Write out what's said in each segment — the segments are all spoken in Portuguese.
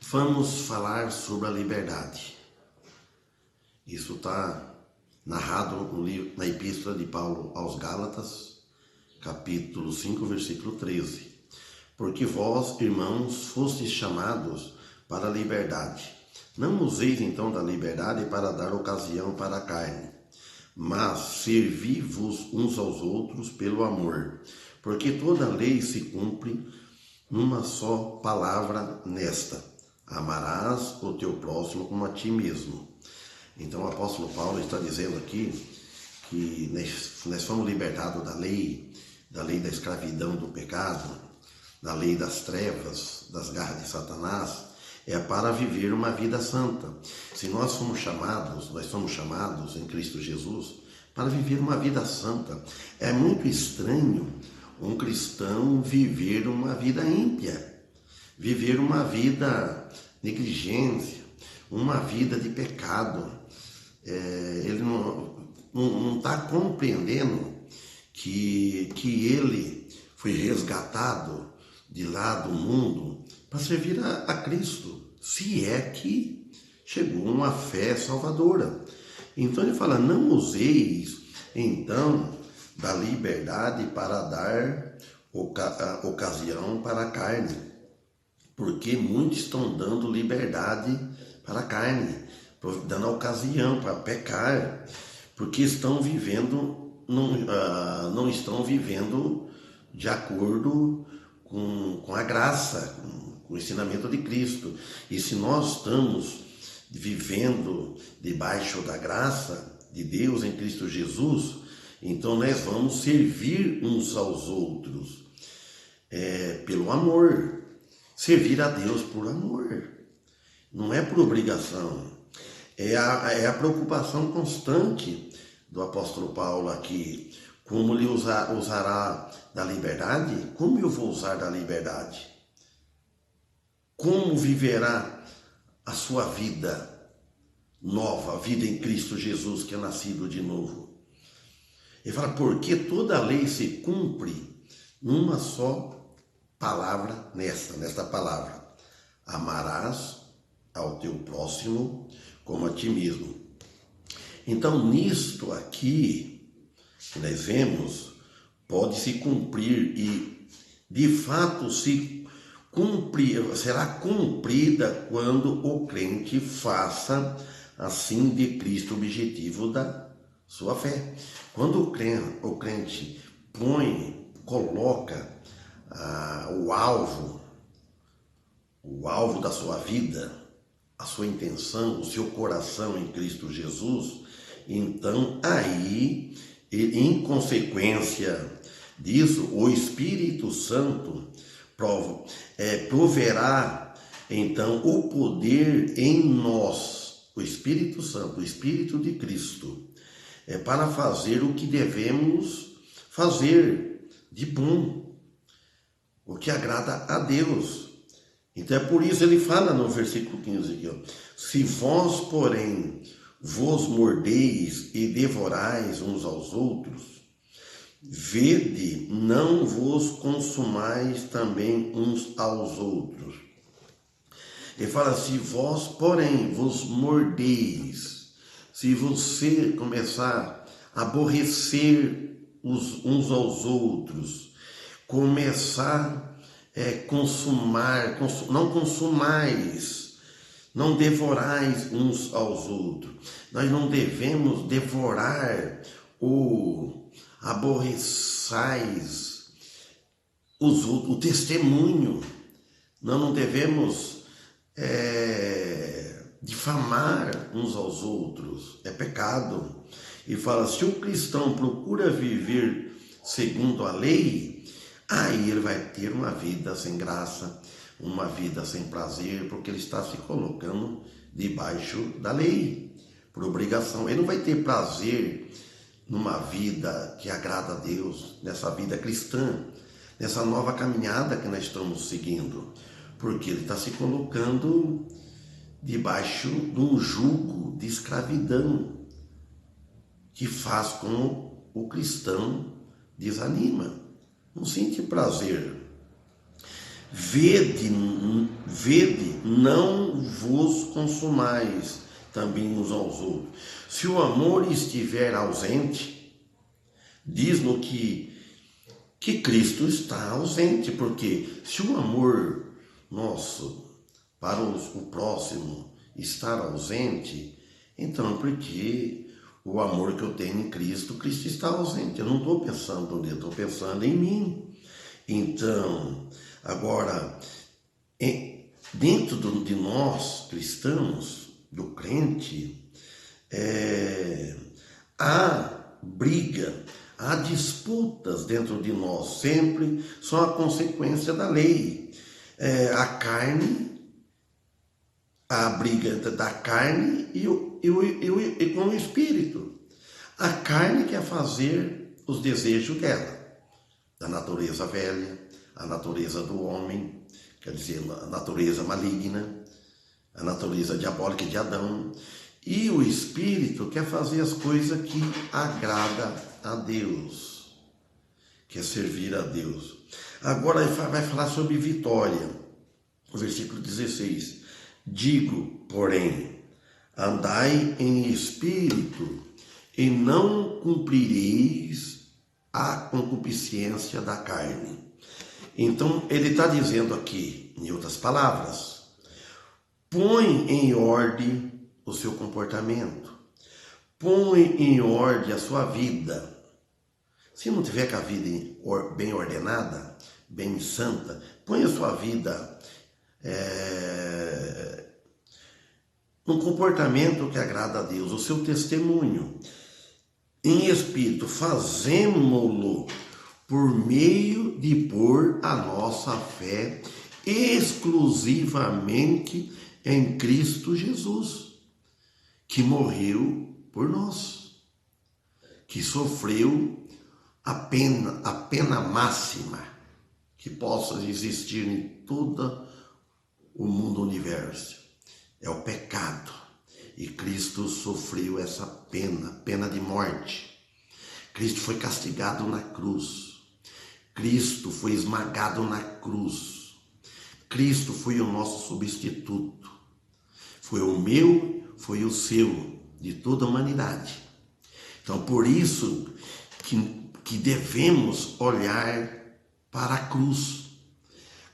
Vamos falar sobre a liberdade. Isso está narrado na Epístola de Paulo aos Gálatas, capítulo 5, versículo 13. Porque vós, irmãos, fostes chamados para a liberdade. Não useis então da liberdade para dar ocasião para a carne, mas servi-vos uns aos outros pelo amor, porque toda lei se cumpre numa só palavra nesta: amarás o teu próximo como a ti mesmo. Então o apóstolo Paulo está dizendo aqui que nós fomos libertados da lei da escravidão do pecado, da lei das trevas, das garras de Satanás, para viver uma vida santa. Se nós somos chamados em Cristo Jesus para viver uma vida santa. É muito estranho um cristão viver uma vida ímpia, viver uma vida negligência, uma vida de pecado. Ele não está compreendendo que ele foi resgatado de lá do mundo para servir a Cristo, se é que chegou uma fé salvadora. Então ele fala: não useis então da liberdade para dar ocasião para a carne, porque muitos estão dando liberdade para a carne, dando ocasião para pecar, porque estão vivendo, não estão vivendo de acordo com a graça, com o ensinamento de Cristo. E se nós estamos vivendo debaixo da graça de Deus em Cristo Jesus, então nós vamos servir uns aos outros pelo amor. Servir a Deus por amor, não é por obrigação. É a preocupação constante do apóstolo Paulo aqui. Como ele usará da liberdade? Como eu vou usar da liberdade? Como viverá a sua vida nova, a vida em Cristo Jesus, que é nascido de novo? Ele fala: porque toda a lei se cumpre numa só palavra, nesta palavra: amarás ao teu próximo como a ti mesmo. Então, nisto aqui que nós vemos, pode se cumprir, e de fato será cumprida quando o crente faça assim de Cristo o objetivo da sua fé. Quando o crente coloca o alvo da sua vida, a sua intenção, o seu coração em Cristo Jesus, então aí, em consequência disso, o Espírito Santo proverá então o poder em nós, o Espírito Santo, o Espírito de Cristo, para fazer o que devemos fazer de bom, o que agrada a Deus. Então é por isso ele fala no versículo 15 aqui, ó: se vós, porém, vos mordeis e devorais uns aos outros, vede, não vos consumais também uns aos outros. Ele fala: se vós, porém, vos mordeis, se você começar a aborrecer uns aos outros, começar não consumais, não devorais uns aos outros. Nós não devemos devorar ou aborreçais o testemunho. Nós não devemos difamar uns aos outros. É pecado. E fala: se o cristão procura viver segundo a lei, aí ele vai ter uma vida sem graça, uma vida sem prazer, porque ele está se colocando debaixo da lei, por obrigação. Ele não vai ter prazer numa vida que agrada a Deus, nessa vida cristã, nessa nova caminhada que nós estamos seguindo, porque ele está se colocando debaixo de um jugo de escravidão, que faz com o cristão desanima, não sente prazer. Vede, não vos consumais também uns aos outros. Se o amor estiver ausente, diz-nos que Cristo está ausente, porque se o amor nosso para o próximo estar ausente, então porque o amor que eu tenho em Cristo, Cristo está ausente. Eu não estou pensando nele, estou pensando em mim. Então, agora, dentro de nós, cristãos, do crente, há briga, há disputas dentro de nós, sempre são a consequência da lei. A carne, a briga da carne e com o espírito. A carne quer fazer os desejos dela, da natureza velha, a natureza do homem, quer dizer, a natureza maligna, a natureza diabólica de Adão. E o Espírito quer fazer as coisas que agrada a Deus, quer servir a Deus. Agora ele vai falar sobre vitória, o versículo 16. Digo, porém, andai em espírito e não cumprireis a concupiscência da carne. Então, ele está dizendo aqui, em outras palavras, põe em ordem o seu comportamento, põe em ordem a sua vida. Se não tiver com a vida bem ordenada, bem santa, põe a sua vida um comportamento que agrada a Deus, o seu testemunho. Em espírito, fazemo-lo por meio de pôr a nossa fé exclusivamente em Cristo Jesus, que morreu por nós, que sofreu a pena máxima que possa existir em todo o mundo, universo. É o pecado. E Cristo sofreu essa pena de morte. Cristo foi castigado na cruz. Cristo foi esmagado na cruz. Cristo foi o nosso substituto. Foi o meu, foi o seu, de toda a humanidade. Então, por isso que devemos olhar para a cruz.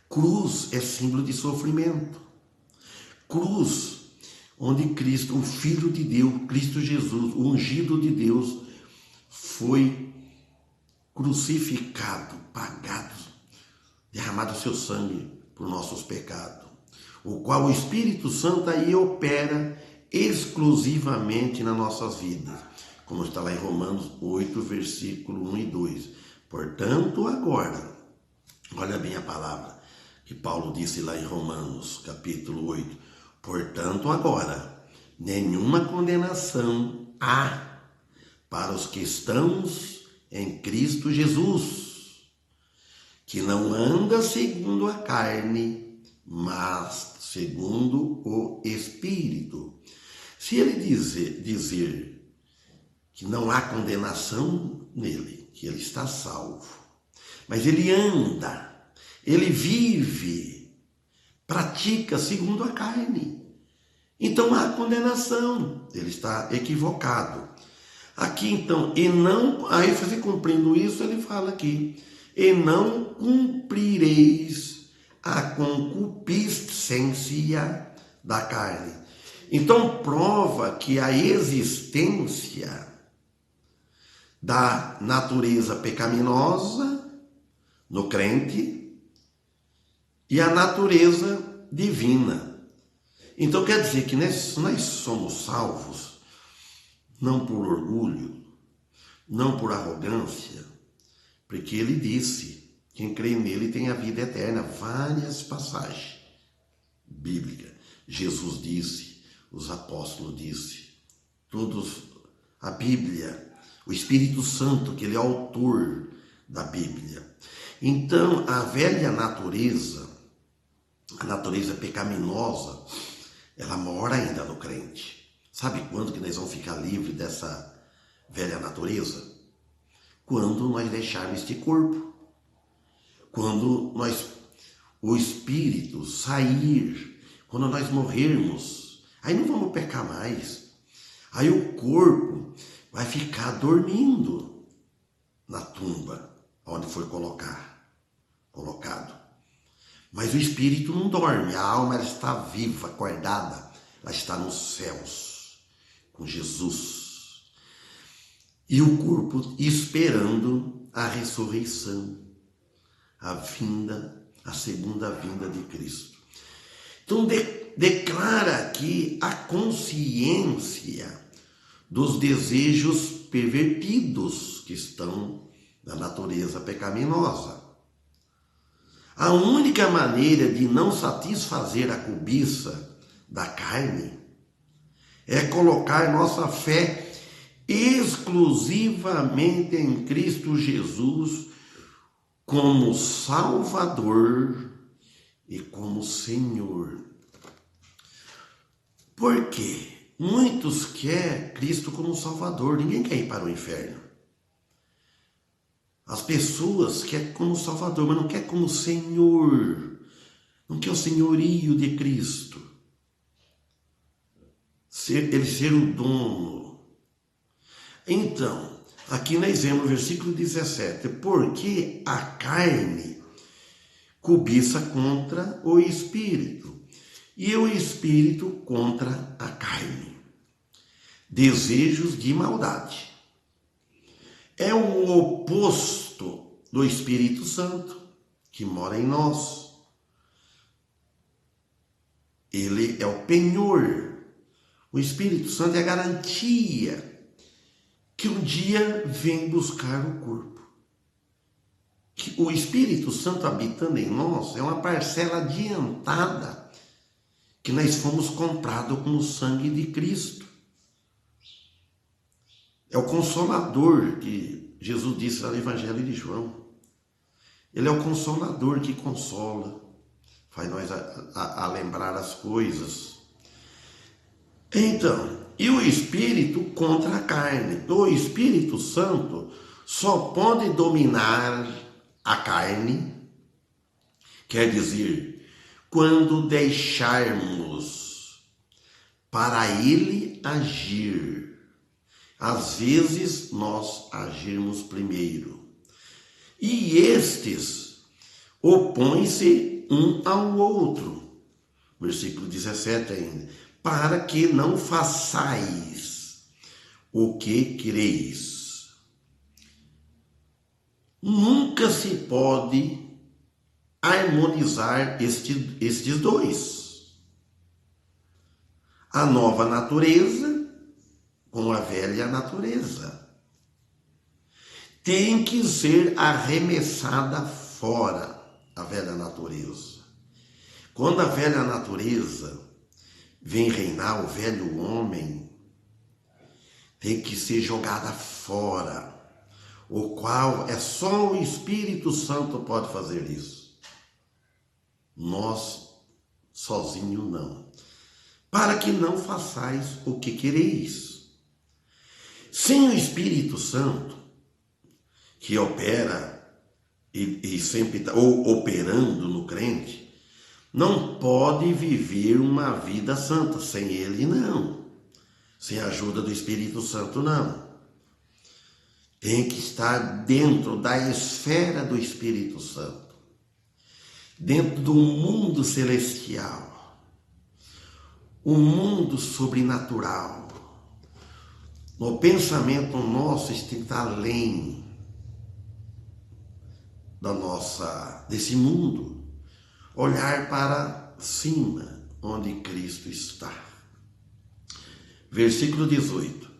Cruz é símbolo de sofrimento. Cruz, onde Cristo, o Filho de Deus, Cristo Jesus, o ungido de Deus, foi crucificado, pagado, derramado o seu sangue por nossos pecados, o qual o Espírito Santo aí opera exclusivamente nas nossas vidas, como está lá em Romanos 8, versículo 1 e 2. Portanto, agora, olha bem a palavra que Paulo disse lá em Romanos, capítulo 8. Portanto, agora, nenhuma condenação há para os que estão em Cristo Jesus, que não anda segundo a carne, mas segundo o Espírito. Se ele dizer que não há condenação nele, que ele está salvo, mas ele anda, ele vive, pratica segundo a carne, então há condenação, ele está equivocado. Aqui então, e não, aí você cumprindo isso, ele fala aqui, e não cumprireis a concupiscência da carne. Então prova que a existência da natureza pecaminosa no crente e a natureza divina. Então quer dizer que nós somos salvos não por orgulho, não por arrogância, porque ele disse, quem crê nele tem a vida eterna. Várias passagens bíblicas. Jesus disse, os apóstolos disse, todos, a Bíblia, o Espírito Santo, que ele é o autor da Bíblia. Então, a velha natureza, a natureza pecaminosa, ela mora ainda no crente. Sabe quando que nós vamos ficar livres dessa velha natureza? Quando nós deixarmos este corpo. Quando o espírito sair, quando nós morrermos, aí não vamos pecar mais. Aí o corpo vai ficar dormindo na tumba, onde foi colocado. Mas o espírito não dorme, a alma ela está viva, acordada, ela está nos céus, com Jesus. E o corpo esperando a ressurreição, a segunda vinda de Cristo. Então declara aqui a consciência dos desejos pervertidos que estão na natureza pecaminosa. A única maneira de não satisfazer a cobiça da carne é colocar nossa fé exclusivamente em Cristo Jesus como Salvador e como Senhor. Por quê? Muitos querem Cristo como Salvador, ninguém quer ir para o inferno. As pessoas querem como Salvador, mas não quer como Senhor. Não quer o senhorio de Cristo. Ele ser o dono. Então, aqui nós vemos no versículo 17, porque a carne cobiça contra o espírito, e o espírito contra a carne. Desejos de maldade. É o oposto do Espírito Santo, que mora em nós. Ele é o penhor. O Espírito Santo é a garantia que um dia vem buscar o corpo. Que o Espírito Santo habitando em nós é uma parcela adiantada que nós fomos comprados com o sangue de Cristo. É o Consolador que Jesus disse lá no Evangelho de João. Ele é o Consolador que consola, faz nós a lembrar as coisas. Então, e o Espírito contra a carne. O Espírito Santo só pode dominar a carne, quer dizer, quando deixarmos para ele agir. Às vezes nós agirmos primeiro. E estes opõem-se um ao outro. Versículo 17 ainda. Para que não façais o que quereis. Nunca se pode harmonizar estes dois. A nova natureza com a velha natureza. Tem que ser arremessada fora a velha natureza. Quando a velha natureza vem reinar, o velho homem tem que ser jogada fora, o qual é só o Espírito Santo pode fazer isso. Nós sozinhos não. Para que não façais o que quereis. Sem o Espírito Santo, que opera e sempre está operando no crente, não pode viver uma vida santa. Sem ele, não. Sem a ajuda do Espírito Santo, não. Tem que estar dentro da esfera do Espírito Santo, dentro do mundo celestial, o mundo sobrenatural. O pensamento nosso está além desse mundo. Olhar para cima, onde Cristo está. Versículo 18.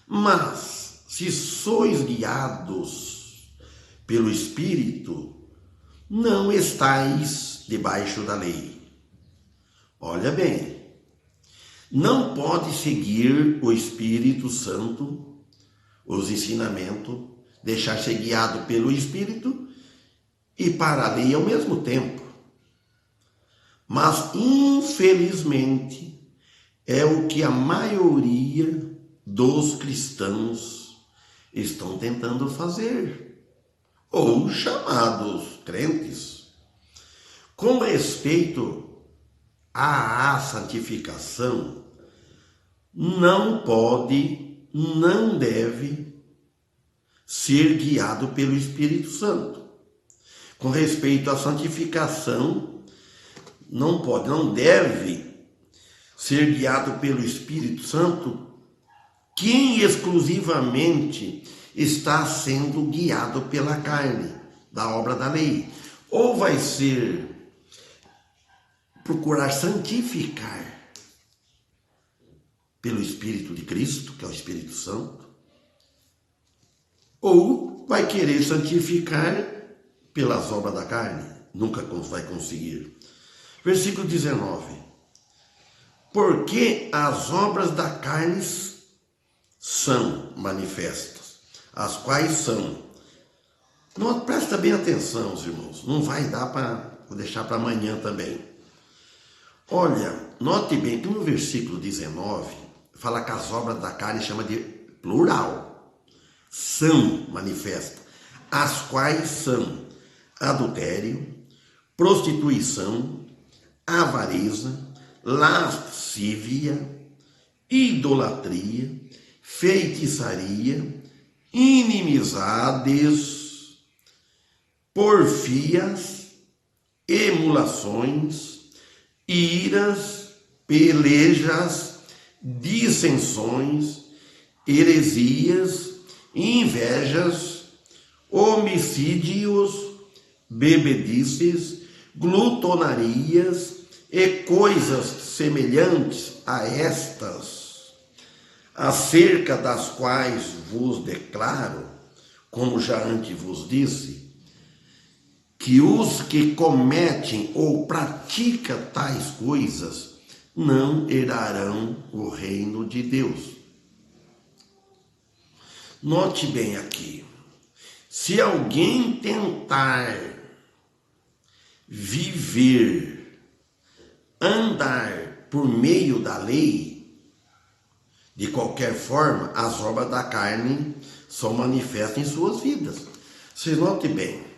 Mas, se sois guiados pelo Espírito, não estáis debaixo da lei. Olha bem. Não pode seguir o Espírito Santo, os ensinamentos, deixar-se guiado pelo Espírito e para a lei ao mesmo tempo. Mas, infelizmente, é o que a maioria dos cristãos estão tentando fazer, ou chamados crentes. Com respeito à santificação, não pode, não deve ser guiado pelo Espírito Santo. Com respeito à santificação, não pode, não deve ser guiado pelo Espírito Santo quem exclusivamente está sendo guiado pela carne, da obra da lei. Ou vai ser procurar santificar pelo Espírito de Cristo, que é o Espírito Santo, ou vai querer santificar pelas obras da carne. Nunca vai conseguir. Versículo 19. Porque as obras da carne são manifestas, as quais são. Não, presta bem atenção, os irmãos. Não vai dar para deixar para amanhã também. Olha, note bem que no versículo 19 fala que as obras da carne chama de plural. São manifestas, as quais são adultério, prostituição, avareza, lascívia, idolatria, feitiçaria, inimizades, porfias, emulações, iras, pelejas, dissensões, heresias, invejas, homicídios, bebedices, glutonarias e coisas semelhantes a estas, acerca das quais vos declaro, como já antes vos disse, que os que cometem ou praticam tais coisas não herdarão o reino de Deus. Note bem aqui, se alguém tentar viver, andar por meio da lei, de qualquer forma, as obras da carne são manifestas em suas vidas. Você note bem,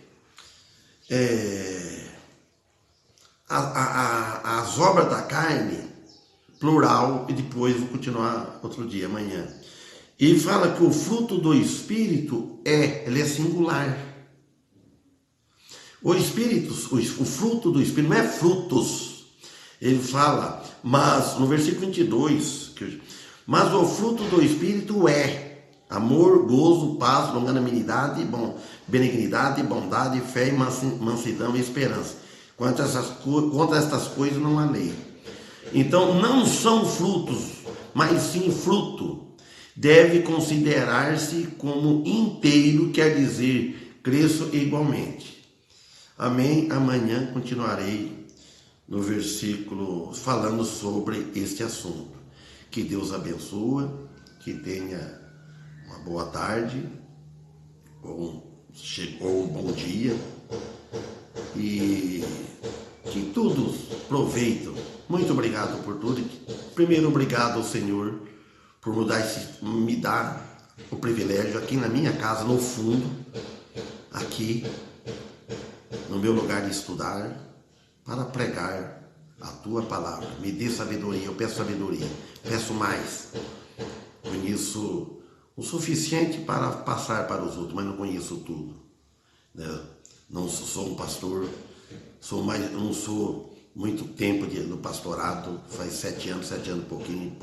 as obras da carne, plural, e depois vou continuar outro dia, amanhã. E fala que o fruto do Espírito ele é singular. O fruto do Espírito não é frutos. Ele fala, mas no versículo 22, mas o fruto do Espírito é amor, gozo, paz, longanimidade, benignidade, bondade, fé, mansidão e esperança. Contra estas coisas não há lei. Então não são frutos, mas sim fruto. Deve considerar-se como inteiro, quer dizer, cresço igualmente. Amém? Amanhã continuarei no versículo falando sobre este assunto. Que Deus abençoe, que tenha uma boa tarde, ou um bom dia, e que todos aproveitem. Muito obrigado por tudo. Primeiro, obrigado ao Senhor por me dar o privilégio aqui na minha casa, no fundo, aqui, no meu lugar de estudar, para pregar a tua palavra. Me dê sabedoria, eu peço sabedoria, peço mais. Conheço o suficiente para passar para os outros, mas não conheço tudo, né? Não sou um pastor, não sou muito tempo no pastorado, faz 7 anos e pouquinho.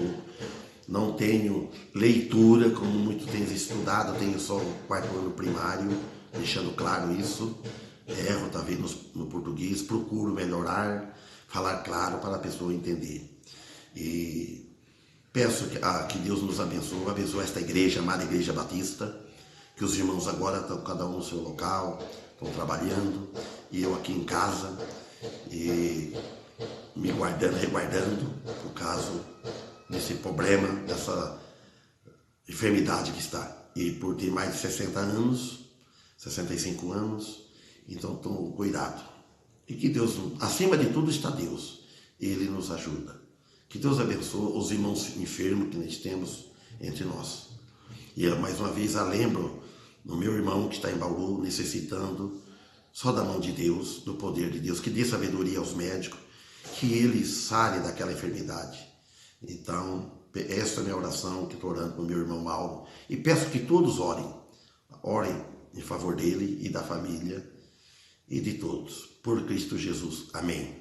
Não tenho leitura, como muitos têm estudado, tenho só o 4º ano primário, deixando claro isso. Erro talvez no português, procuro melhorar, falar claro para a pessoa entender. E peço que Deus nos abençoe esta igreja, amada Igreja Batista, que os irmãos agora estão cada um no seu local, estão trabalhando, e eu aqui em casa, e me reguardando, por caso desse problema, dessa enfermidade que está. E por ter mais de 60 anos, 65 anos, então tome cuidado. E que Deus, acima de tudo está Deus, Ele nos ajuda. Que Deus abençoe os irmãos enfermos que nós temos entre nós. E mais uma vez eu lembro no meu irmão que está em Bauru, necessitando só da mão de Deus, do poder de Deus, que dê sabedoria aos médicos, que ele sare daquela enfermidade. Então, essa é a minha oração, que estou orando para o meu irmão Mauro, e peço que todos orem em favor dele e da família e de todos, por Cristo Jesus. Amém.